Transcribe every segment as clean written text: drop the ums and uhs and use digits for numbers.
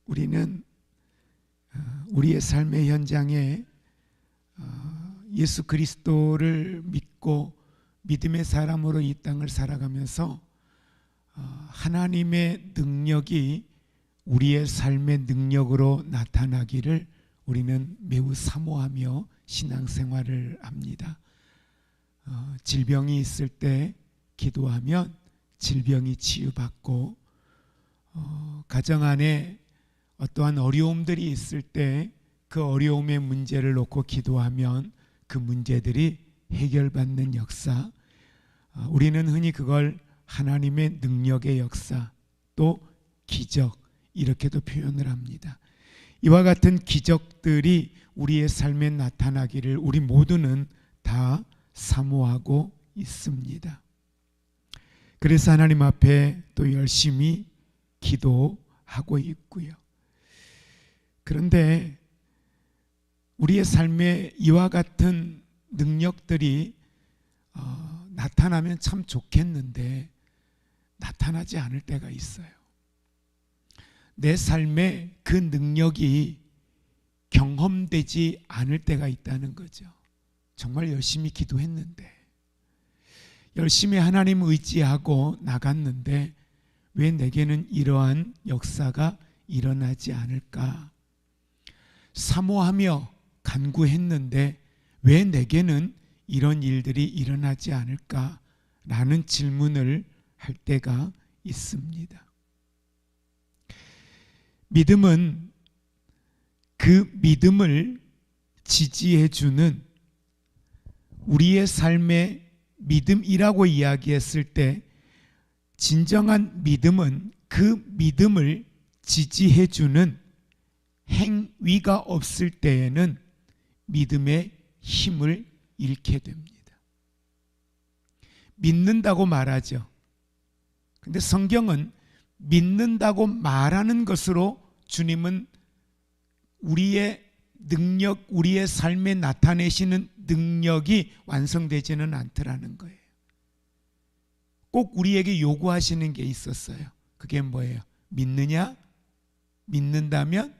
우리는 우리의 삶의 현장에 예수 그리스도를 믿고 믿음의 사람으로 이 땅을 살아가면서 하나님의 능력이 우리의 삶의 능력으로 나타나기를 우리는 매우 사모하며 신앙생활을 합니다. 질병이 있을 때 기도하면 질병이 치유받고, 가정 안에 어떠한 어려움들이 있을 때 그 어려움의 문제를 놓고 기도하면 그 문제들이 해결받는 역사, 우리는 흔히 그걸 하나님의 능력의 역사, 또 기적, 이렇게도 표현을 합니다. 이와 같은 기적들이 우리의 삶에 나타나기를 우리 모두는 다 사모하고 있습니다. 그래서 하나님 앞에 또 열심히 기도하고 있고요. 그런데 우리의 삶에 이와 같은 능력들이 나타나면 참 좋겠는데 나타나지 않을 때가 있어요. 내 삶에 그 능력이 경험되지 않을 때가 있다는 거죠. 정말 열심히 기도했는데, 열심히 하나님 의지하고 나갔는데 왜 내게는 이러한 역사가 일어나지 않을까? 사모하며 간구했는데 왜 내게는 이런 일들이 일어나지 않을까? 라는 질문을 할 때가 있습니다. 믿음은 그 믿음을 지지해주는, 우리의 삶의 믿음이라고 이야기했을 때 진정한 믿음은 그 믿음을 지지해주는 행위가 없을 때에는 믿음의 힘을 잃게 됩니다. 믿는다고 말하죠. 근데 성경은 믿는다고 말하는 것으로 주님은 우리의 능력, 우리의 삶에 나타내시는 능력이 완성되지는 않더라는 거예요. 꼭 우리에게 요구하시는 게 있었어요. 그게 뭐예요? 믿느냐? 믿는다면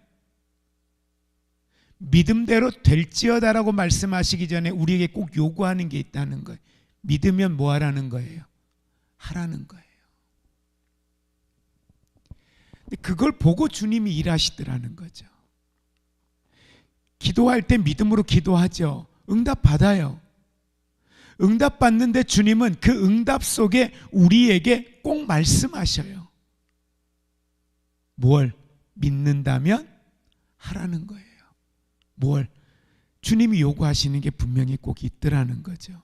믿음대로 될지어다라고 말씀하시기 전에 우리에게 꼭 요구하는 게 있다는 거예요. 믿으면 뭐 하라는 거예요? 하라는 거예요. 근데 그걸 보고 주님이 일하시더라는 거죠. 기도할 때 믿음으로 기도하죠. 응답 받아요. 응답 받는데 주님은 그 응답 속에 우리에게 꼭 말씀하셔요. 뭘? 믿는다면 하라는 거예요. 뭘? 주님이 요구하시는 게 분명히 꼭 있더라는 거죠.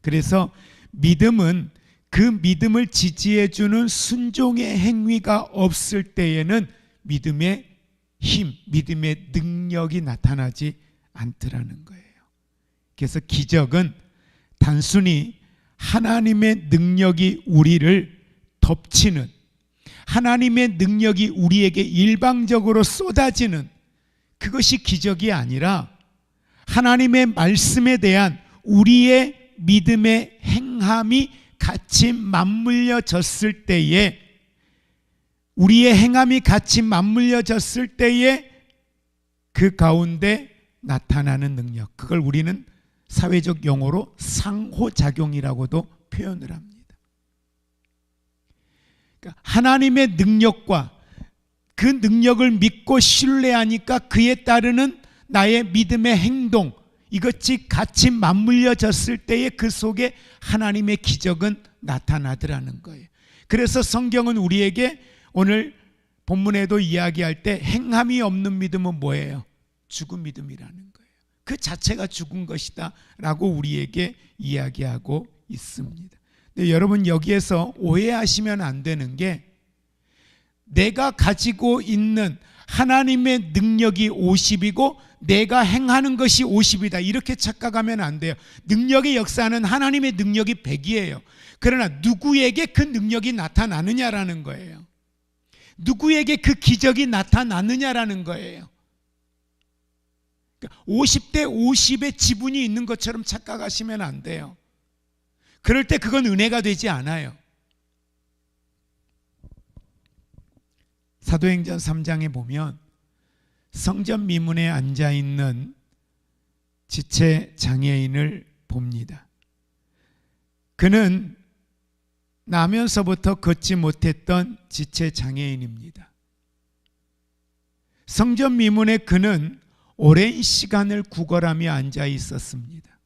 그래서 믿음은 그 믿음을 지지해주는 순종의 행위가 없을 때에는 믿음의 힘, 믿음의 능력이 나타나지 않더라는 거예요. 그래서 기적은 단순히 하나님의 능력이 우리를 덮치는, 하나님의 능력이 우리에게 일방적으로 쏟아지는 그것이 기적이 아니라 하나님의 말씀에 대한 우리의 믿음의 행함이 같이 맞물려졌을 때에, 우리의 행함이 같이 맞물려졌을 때에 그 가운데 나타나는 능력, 그걸 우리는 사회적 용어로 상호작용이라고도 표현을 합니다. 그러니까 하나님의 능력과 그 능력을 믿고 신뢰하니까 그에 따르는 나의 믿음의 행동, 이것이 같이 맞물려졌을 때에 그 속에 하나님의 기적은 나타나더라는 거예요. 그래서 성경은 우리에게 오늘 본문에도 이야기할 때 행함이 없는 믿음은 뭐예요? 죽은 믿음이라는 거예요. 그 자체가 죽은 것이다 라고 우리에게 이야기하고 있습니다. 근데 여러분, 여기에서 오해하시면 안 되는 게, 내가 가지고 있는 하나님의 능력이 50이고 내가 행하는 것이 50이다, 이렇게 착각하면 안 돼요. 능력의 역사는 하나님의 능력이 100이에요. 그러나 누구에게 그 능력이 나타나느냐라는 거예요. 누구에게 그 기적이 나타나느냐라는 거예요. 50대 50의 지분이 있는 것처럼 착각하시면 안 돼요. 그럴 때 그건 은혜가 되지 않아요. 사도행전 3장에 보면 성전 미문에 앉아있는 지체 장애인을 봅니다. 그는 나면서부터 걷지 못했던 지체 장애인입니다. 성전 미문에 그는 오랜 시간을 구걸하며 앉아 있었습니다.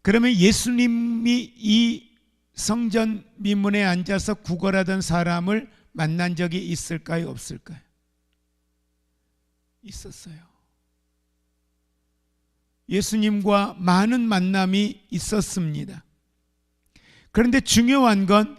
그러면 예수님이 이 성전 미문에 앉아서 구걸하던 사람을 만난 적이 있을까요? 없을까요? 있었어요. 예수님과 많은 만남이 있었습니다. 그런데 중요한 건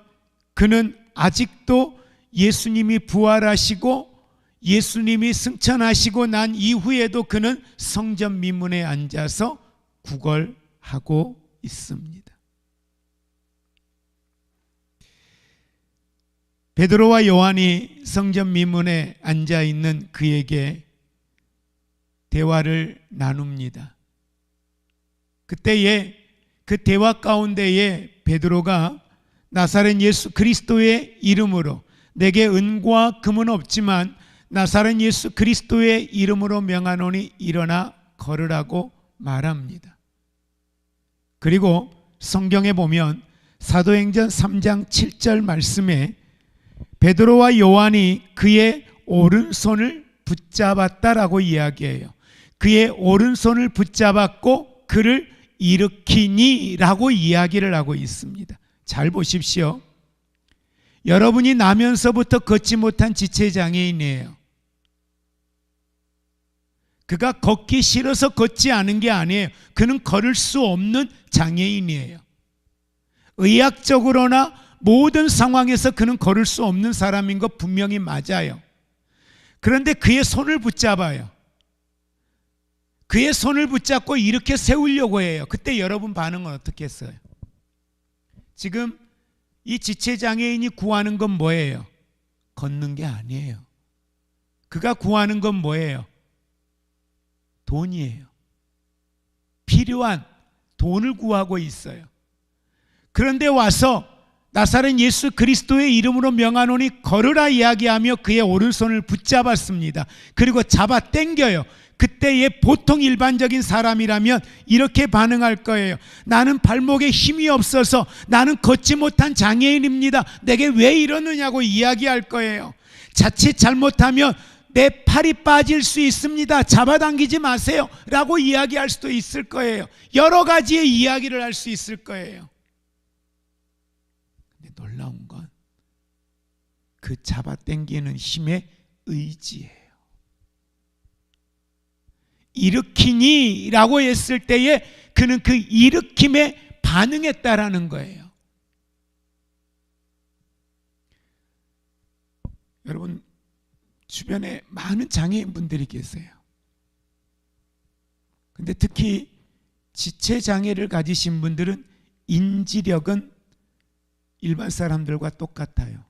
그는 아직도 예수님이 부활하시고 예수님이 승천하시고 난 이후에도 그는 성전 미문에 앉아서 구걸하고 있습니다. 베드로와 요한이 성전 미문에 앉아 있는 그에게 대화를 나눕니다. 그때에 그 대화 가운데에 베드로가 나사렛 예수 그리스도의 이름으로, 내게 은과 금은 없지만 나사렛 예수 그리스도의 이름으로 명하노니 일어나 걸으라고 말합니다. 그리고 성경에 보면 사도행전 3장 7절 말씀에 베드로와 요한이 그의 오른손을 붙잡았다라고 이야기해요. 그의 오른손을 붙잡았고 그를 일으키니 라고 이야기를 하고 있습니다. 잘 보십시오. 여러분이 나면서부터 걷지 못한 지체장애인이에요. 그가 걷기 싫어서 걷지 않은 게 아니에요. 그는 걸을 수 없는 장애인이에요. 의학적으로나 모든 상황에서 그는 걸을 수 없는 사람인 것 분명히 맞아요. 그런데 그의 손을 붙잡아요. 그의 손을 붙잡고 이렇게 세우려고 해요. 그때 여러분 반응은 어떻게 했어요? 지금 이 지체장애인이 구하는 건 뭐예요? 걷는 게 아니에요. 그가 구하는 건 뭐예요? 돈이에요. 필요한 돈을 구하고 있어요. 그런데 와서 나사렛 예수 그리스도의 이름으로 명하노니 걸으라 이야기하며 그의 오른손을 붙잡았습니다. 그리고 잡아 당겨요. 그때의 보통 일반적인 사람이라면 이렇게 반응할 거예요. 나는 발목에 힘이 없어서 나는 걷지 못한 장애인입니다. 내게 왜 이러느냐고 이야기할 거예요. 자칫 잘못하면 내 팔이 빠질 수 있습니다. 잡아당기지 마세요 라고 이야기할 수도 있을 거예요. 여러 가지의 이야기를 할 수 있을 거예요. 근데 놀라운 건 그 잡아당기는 힘의 의지예요. 일으키니 라고 했을 때에 그는 그 일으킴에 반응했다라는 거예요. 여러분 주변에 많은 장애인분들이 계세요. 근데 특히 지체장애를 가지신 분들은 인지력은 일반 사람들과 똑같아요.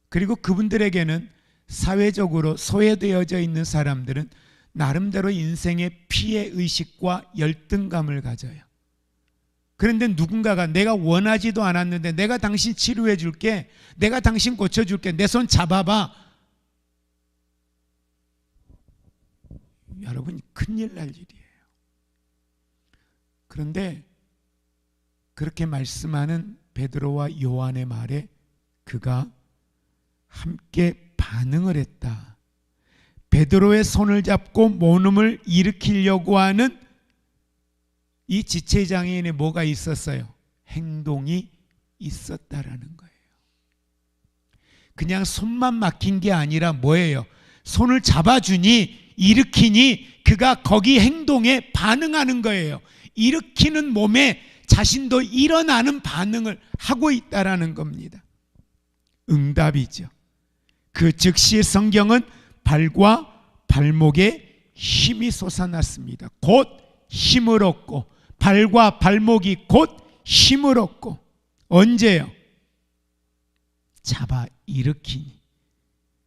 그리고 그분들에게는 사회적으로 소외되어져 있는 사람들은 나름대로 인생의 피해의식과 열등감을 가져요. 그런데 누군가가 내가 원하지도 않았는데 내가 당신 치료해 줄게, 내가 당신 고쳐줄게, 내 손 잡아봐. 여러분 큰일 날 일이에요. 그런데 그렇게 말씀하는 베드로와 요한의 말에 그가 함께 반응을 했다. 베드로의 손을 잡고 몸을 일으키려고 하는 이 지체장애인에 뭐가 있었어요? 행동이 있었다라는 거예요. 그냥 손만 막힌 게 아니라 뭐예요? 손을 잡아주니 일으키니 그가 거기 행동에 반응하는 거예요. 일으키는 몸에 자신도 일어나는 반응을 하고 있다라는 겁니다. 응답이죠. 그 즉시 성경은 발과 발목에 힘이 솟아났습니다. 곧 힘을 얻고, 발과 발목이 곧 힘을 얻고. 언제요? 잡아 일으키니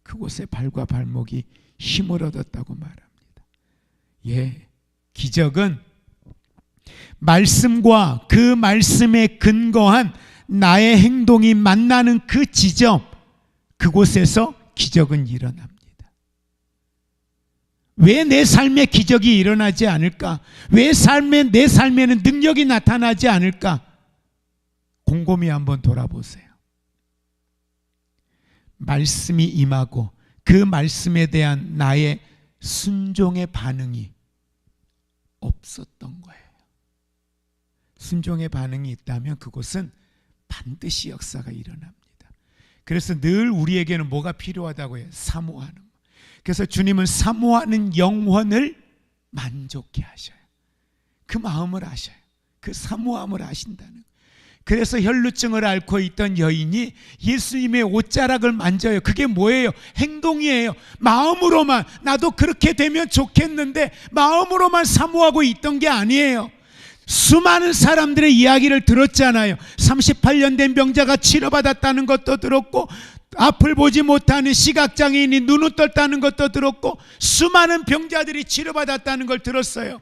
그곳에 발과 발목이 힘을 얻었다고 말합니다. 예, 기적은 말씀과 그 말씀에 근거한 나의 행동이 만나는 그 지점, 그곳에서 기적은 일어납니다. 왜 내 삶에 기적이 일어나지 않을까? 왜 내 삶에는 능력이 나타나지 않을까? 곰곰이 한번 돌아보세요. 말씀이 임하고 그 말씀에 대한 나의 순종의 반응이 없었던 거예요. 순종의 반응이 있다면 그곳은 반드시 역사가 일어납니다. 그래서 늘 우리에게는 뭐가 필요하다고 해요? 사모하는 거. 그래서 주님은 사모하는 영혼을 만족해 하셔요. 그 마음을 아셔요. 그 사모함을 아신다는 거예요. 그래서 혈루증을 앓고 있던 여인이 예수님의 옷자락을 만져요. 그게 뭐예요? 행동이에요. 마음으로만 나도 그렇게 되면 좋겠는데 마음으로만 사모하고 있던 게 아니에요. 수많은 사람들의 이야기를 들었잖아요. 38년 된 병자가 치료받았다는 것도 들었고, 앞을 보지 못하는 시각장애인이 눈을 떴다는 것도 들었고, 수많은 병자들이 치료받았다는 걸 들었어요.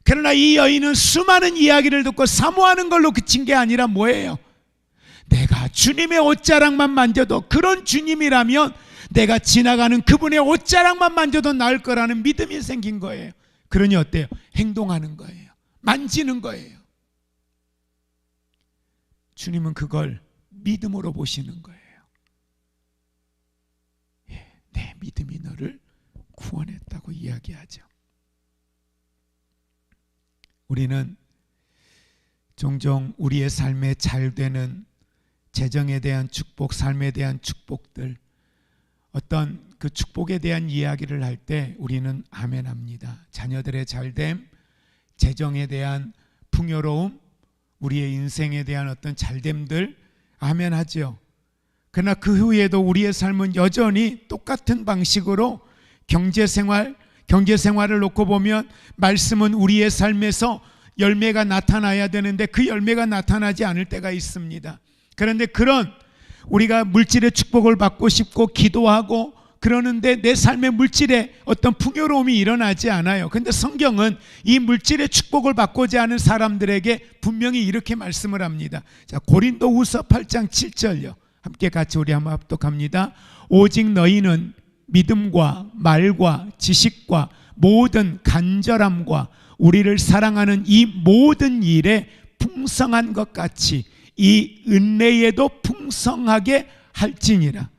그러나 이 여인은 수많은 이야기를 듣고 사모하는 걸로 그친 게 아니라 뭐예요? 내가 주님의 옷자락만 만져도, 그런 주님이라면 내가 지나가는 그분의 옷자락만 만져도 나을 거라는 믿음이 생긴 거예요. 그러니 어때요? 행동하는 거예요. 만지는 거예요. 주님은 그걸 믿음으로 보시는 거예요. 내 믿음이 너를 구원했다고 이야기하죠. 우리는 종종 우리의 삶에 잘 되는 재정에 대한 축복, 삶에 대한 축복들, 어떤 그 축복에 대한 이야기를 할 때 우리는 아멘합니다. 자녀들의 잘됨, 재정에 대한 풍요로움, 우리의 인생에 대한 어떤 잘됨들 아멘하죠. 그러나 그 후에도 우리의 삶은 여전히 똑같은 방식으로 경제생활을 놓고 보면 말씀은 우리의 삶에서 열매가 나타나야 되는데 그 열매가 나타나지 않을 때가 있습니다. 그런데 그런 우리가 물질의 축복을 받고 싶고 기도하고 그러는데 내 삶의 물질에 어떤 풍요로움이 일어나지 않아요. 그런데 성경은 이 물질의 축복을 받고자 하는 사람들에게 분명히 이렇게 말씀을 합니다. 자, 고린도후서 8장 7절요. 함께 같이 우리 한번 합독합니다. 오직 너희는 믿음과 말과 지식과 모든 간절함과 우리를 사랑하는 이 모든 일에 풍성한 것 같이 이 은혜에도 풍성하게 할지니라.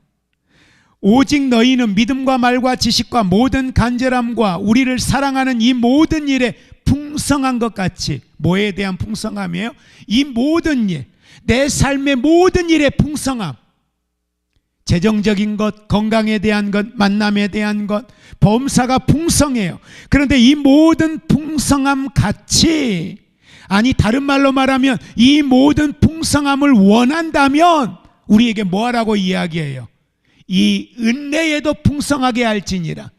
오직 너희는 믿음과 말과 지식과 모든 간절함과 우리를 사랑하는 이 모든 일에 풍성한 것 같이, 뭐에 대한 풍성함이에요? 이 모든 일, 내 삶의 모든 일의 풍성함, 재정적인 것, 건강에 대한 것, 만남에 대한 것, 범사가 풍성해요. 그런데 이 모든 풍성함 같이, 아니 다른 말로 말하면 이 모든 풍성함을 원한다면 우리에게 뭐하라고 이야기해요? 이 은혜에도 풍성하게 할지니라.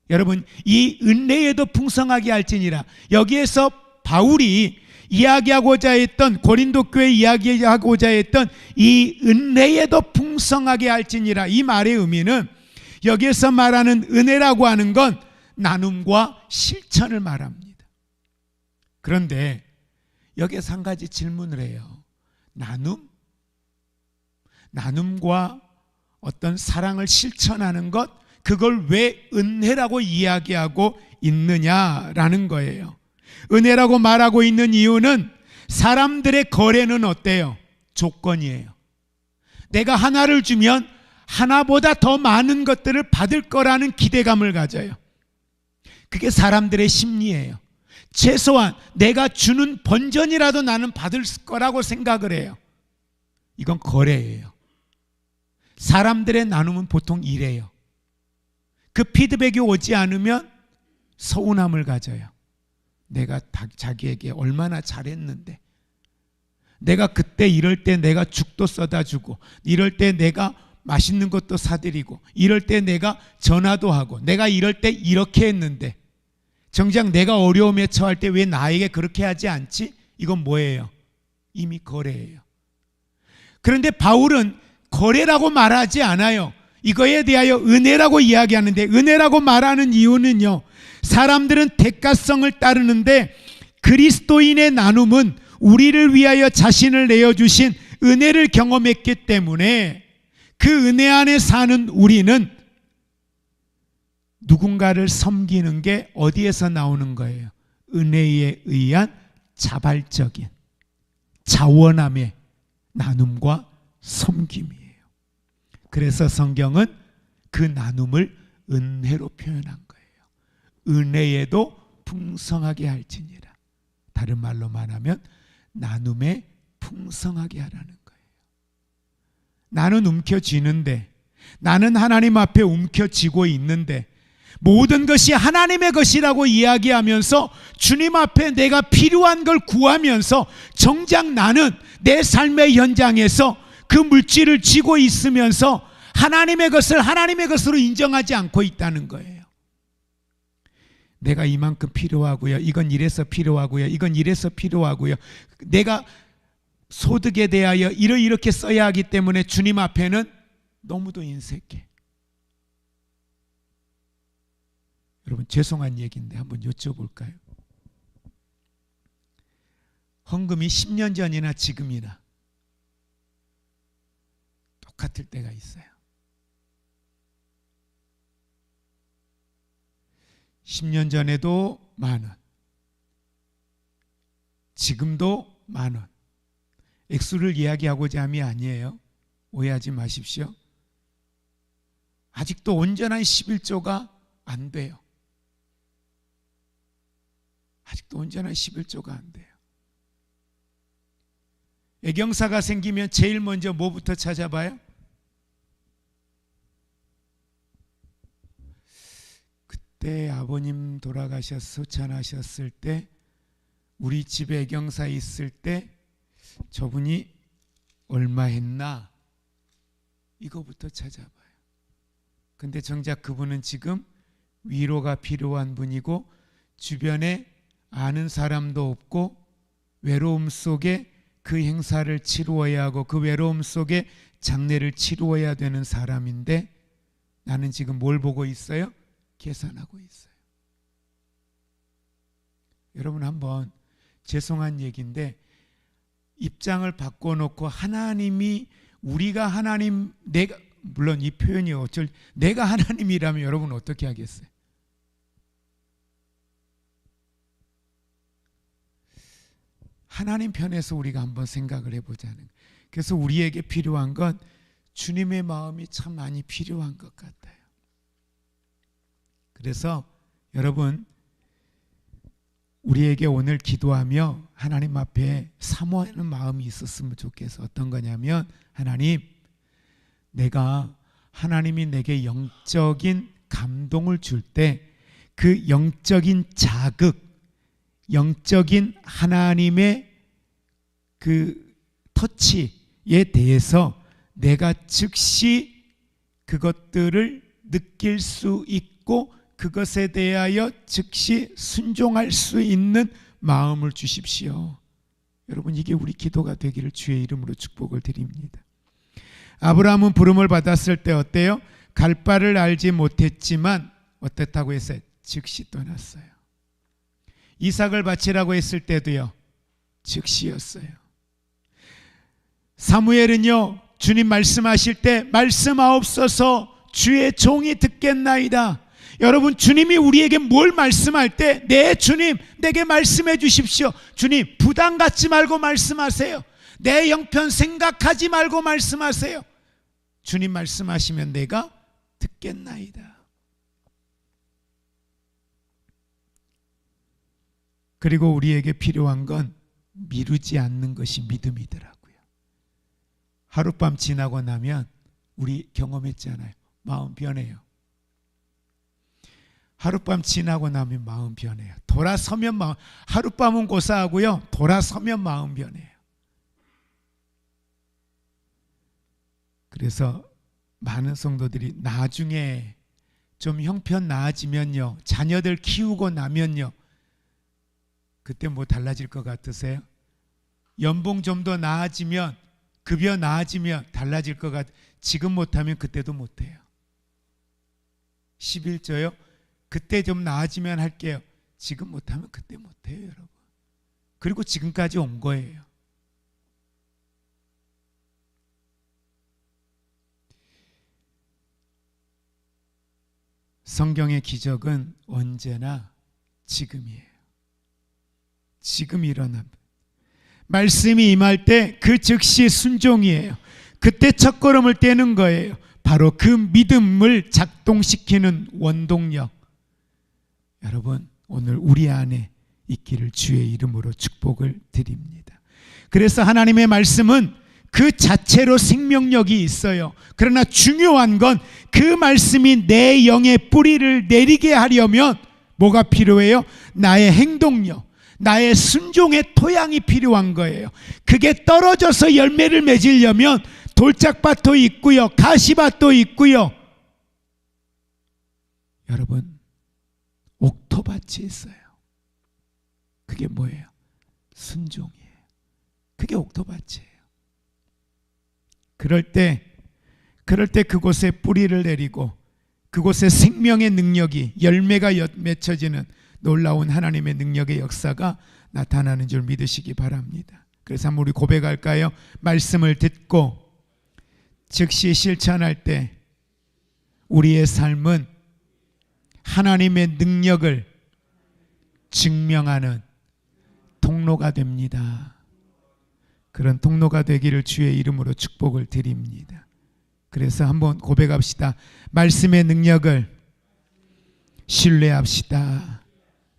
여러분, 이 은혜에도 풍성하게 할지니라. 여기에서 바울이 이야기하고자 했던, 고린도 교회 이야기하고자 했던 이 은혜에도 풍성하게 할지니라, 이 말의 의미는 여기에서 말하는 은혜라고 하는 건 나눔과 실천을 말합니다. 그런데 여기에서 한 가지 질문을 해요. 나눔과 어떤 사랑을 실천하는 것, 그걸 왜 은혜라고 이야기하고 있느냐라는 거예요. 은혜라고 말하고 있는 이유는 사람들의 거래는 어때요? 조건이에요. 내가 하나를 주면 하나보다 더 많은 것들을 받을 거라는 기대감을 가져요. 그게 사람들의 심리예요. 최소한 내가 주는 번전이라도 나는 받을 거라고 생각을 해요. 이건 거래예요. 사람들의 나눔은 보통 이래요. 그 피드백이 오지 않으면 서운함을 가져요. 내가 자기에게 얼마나 잘했는데, 내가 그때 이럴 때 내가 죽도 써다 주고, 이럴 때 내가 맛있는 것도 사드리고, 이럴 때 내가 전화도 하고, 내가 이럴 때 이렇게 했는데 정작 내가 어려움에 처할 때 왜 나에게 그렇게 하지 않지? 이건 뭐예요? 이미 거래예요. 그런데 바울은 거래라고 말하지 않아요. 이거에 대하여 은혜라고 이야기하는데, 은혜라고 말하는 이유는요, 사람들은 대가성을 따르는데 그리스도인의 나눔은 우리를 위하여 자신을 내어주신 은혜를 경험했기 때문에 그 은혜 안에 사는 우리는 누군가를 섬기는 게 어디에서 나오는 거예요? 은혜에 의한 자발적인 자원함의 나눔과 섬김이에요. 그래서 성경은 그 나눔을 은혜로 표현한 거예요. 은혜에도 풍성하게 할지니라. 다른 말로 말하면 나눔에 풍성하게 하라는 거예요. 나는 움켜쥐는데, 나는 하나님 앞에 움켜쥐고 있는데 모든 것이 하나님의 것이라고 이야기하면서 주님 앞에 내가 필요한 걸 구하면서 정작 나는 내 삶의 현장에서 그 물질을 쥐고 있으면서 하나님의 것을 하나님의 것으로 인정하지 않고 있다는 거예요. 내가 이만큼 필요하고요, 이건 이래서 필요하고요, 이건 이래서 필요하고요, 내가 소득에 대하여 이렇게 써야 하기 때문에 주님 앞에는 너무도 인색해. 여러분, 죄송한 얘기인데 한번 여쭤볼까요? 헌금이 10년 전이나 지금이나 똑같을 때가 있어요. 10년 전에도 10,000원, 지금도 10,000원. 액수를 이야기하고자 함이 아니에요. 오해하지 마십시오. 아직도 온전한 11조가 안 돼요. 아직도 온전한 11조가 안 돼요. 애경사가 생기면 제일 먼저 뭐부터 찾아봐요? 그때 아버님 돌아가셔서 소찬하셨을 때, 우리 집에 애경사 있을 때 저분이 얼마 했나, 이거부터 찾아봐요. 근데 정작 그분은 지금 위로가 필요한 분이고 주변에 아는 사람도 없고 외로움 속에 그 행사를 치루어야 하고 그 외로움 속에 장례를 치루어야 되는 사람인데, 나는 지금 뭘 보고 있어요? 계산하고 있어요. 여러분, 한번 죄송한 얘기인데 입장을 바꿔놓고 하나님이, 우리가 하나님, 내가, 물론 이 표현이 내가 하나님이라면 여러분 어떻게 하겠어요? 하나님 편에서 우리가 한번 생각을 해보자는 거예요. 그래서 우리에게 필요한 건 주님의 마음이 참 많이 필요한 것 같아요. 그래서 여러분, 우리에게 오늘 기도하며 하나님 앞에 사모하는 마음이 있었으면 좋겠어. 어떤 거냐면, 하나님, 내가 하나님이 내게 영적인 감동을 줄 때 그 영적인 자극, 영적인 하나님의 그 터치에 대해서 내가 즉시 그것들을 느낄 수 있고 그것에 대하여 즉시 순종할 수 있는 마음을 주십시오. 여러분, 이게 우리 기도가 되기를 주의 이름으로 축복을 드립니다. 아브라함은 부름을 받았을 때 어때요? 갈 바를 알지 못했지만 어땠다고 했어요? 즉시 떠났어요. 이삭을 바치라고 했을 때도요, 즉시였어요. 사무엘은요, 주님 말씀하실 때 말씀하옵소서 주의 종이 듣겠나이다. 여러분, 주님이 우리에게 뭘 말씀할 때, 네 주님 내게 말씀해 주십시오. 주님 부담 갖지 말고 말씀하세요. 내 형편 생각하지 말고 말씀하세요. 주님 말씀하시면 내가 듣겠나이다. 그리고 우리에게 필요한 건 미루지 않는 것이 믿음이더라고요. 하룻밤 지나고 나면, 우리 경험했잖아요, 마음 변해요. 하룻밤 지나고 나면 마음 변해요. 돌아서면 마음, 하룻밤은 고사하고요, 돌아서면 마음 변해요. 그래서 많은 성도들이 나중에 좀 형편 나아지면요, 자녀들 키우고 나면요, 그때 뭐 달라질 것 같으세요? 연봉 좀 더 나아지면, 급여 나아지면 달라질 것 같아요. 지금 못하면 그때도 못해요. 11조요? 그때 좀 나아지면 할게요. 지금 못하면 그때 못해요, 여러분. 그리고 지금까지 온 거예요. 성경의 기적은 언제나 지금이에요. 지금 일어납니다. 말씀이 임할 때 그 즉시 순종이에요. 그때 첫걸음을 떼는 거예요. 바로 그 믿음을 작동시키는 원동력. 여러분, 오늘 우리 안에 있기를 주의 이름으로 축복을 드립니다. 그래서 하나님의 말씀은 그 자체로 생명력이 있어요. 그러나 중요한 건 그 말씀이 내 영의 뿌리를 내리게 하려면 뭐가 필요해요? 나의 행동력, 나의 순종의 토양이 필요한 거예요. 그게 떨어져서 열매를 맺으려면 돌짝밭도 있고요, 가시밭도 있고요. 여러분, 옥토밭이 있어요. 그게 뭐예요? 순종이에요. 그게 옥토밭이에요. 그럴 때 그곳에 뿌리를 내리고 그곳에 생명의 능력이, 열매가 맺혀지는 놀라운 하나님의 능력의 역사가 나타나는 줄 믿으시기 바랍니다. 그래서 한번 우리 고백할까요? 말씀을 듣고 즉시 실천할 때 우리의 삶은 하나님의 능력을 증명하는 통로가 됩니다. 그런 통로가 되기를 주의 이름으로 축복을 드립니다. 그래서 한번 고백합시다. 말씀의 능력을 신뢰합시다.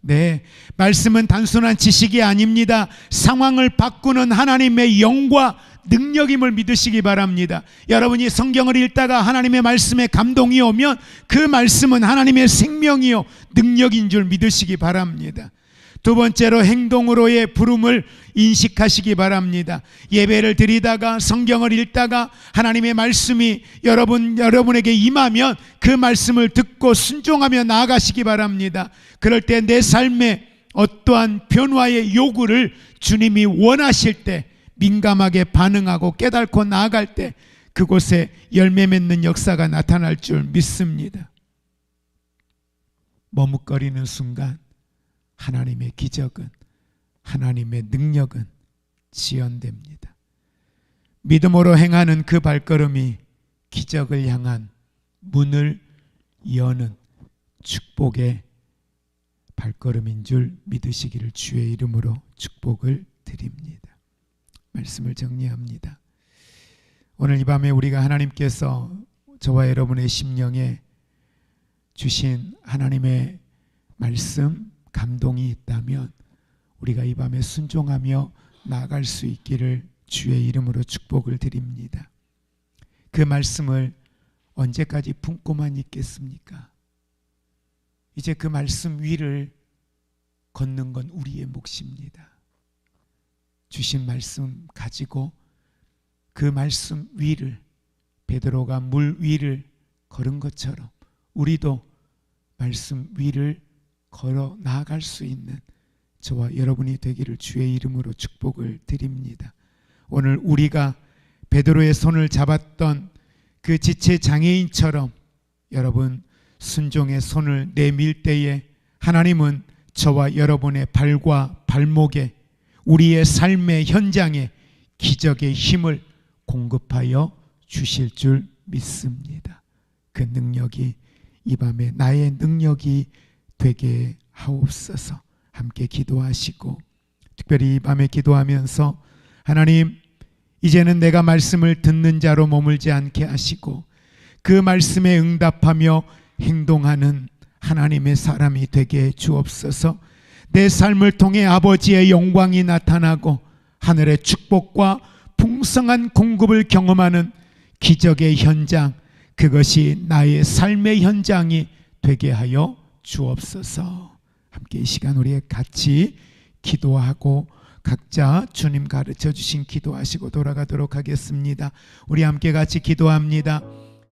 네, 말씀은 단순한 지식이 아닙니다. 상황을 바꾸는 하나님의 영과 능력임을 믿으시기 바랍니다. 여러분이 성경을 읽다가 하나님의 말씀에 감동이 오면 그 말씀은 하나님의 생명이요 능력인 줄 믿으시기 바랍니다. 두 번째로 행동으로의 부름을 인식하시기 바랍니다. 예배를 드리다가 성경을 읽다가 하나님의 말씀이 여러분에게 임하면 그 말씀을 듣고 순종하며 나아가시기 바랍니다. 그럴 때 내 삶에 어떠한 변화의 요구를 주님이 원하실 때 민감하게 반응하고 깨닫고 나아갈 때 그곳에 열매 맺는 역사가 나타날 줄 믿습니다. 머뭇거리는 순간 하나님의 기적은, 하나님의 능력은 지연됩니다. 믿음으로 행하는 그 발걸음이 기적을 향한 문을 여는 축복의 발걸음인 줄 믿으시기를 주의 이름으로 축복을 드립니다. 말씀을 정리합니다. 오늘 이 밤에 우리가 하나님께서 저와 여러분의 심령에 주신 하나님의 말씀, 감동이 있다면 우리가 이 밤에 순종하며 나아갈 수 있기를 주의 이름으로 축복을 드립니다. 그 말씀을 언제까지 품고만 있겠습니까? 이제 그 말씀 위를 걷는 건 우리의 몫입니다. 주신 말씀 가지고 그 말씀 위를, 베드로가 물 위를 걸은 것처럼 우리도 말씀 위를 걸어 나아갈 수 있는 저와 여러분이 되기를 주의 이름으로 축복을 드립니다. 오늘 우리가 베드로의 손을 잡았던 그 지체 장애인처럼 여러분 순종의 손을 내밀 때에 하나님은 저와 여러분의 발과 발목에, 우리의 삶의 현장에 기적의 힘을 공급하여 주실 줄 믿습니다. 그 능력이 이 밤에 나의 능력이 되게 하옵소서. 함께 기도하시고 특별히 이 밤에 기도하면서 하나님, 이제는 내가 말씀을 듣는 자로 머물지 않게 하시고 그 말씀에 응답하며 행동하는 하나님의 사람이 되게 주옵소서. 내 삶을 통해 아버지의 영광이 나타나고 하늘의 축복과 풍성한 공급을 경험하는 기적의 현장, 그것이 나의 삶의 현장이 되게 하여 주옵소서. 함께 이 시간 우리 같이 기도하고 각자 주님 가르쳐 주신 기도하시고 돌아가도록 하겠습니다. 우리 함께 같이 기도합니다.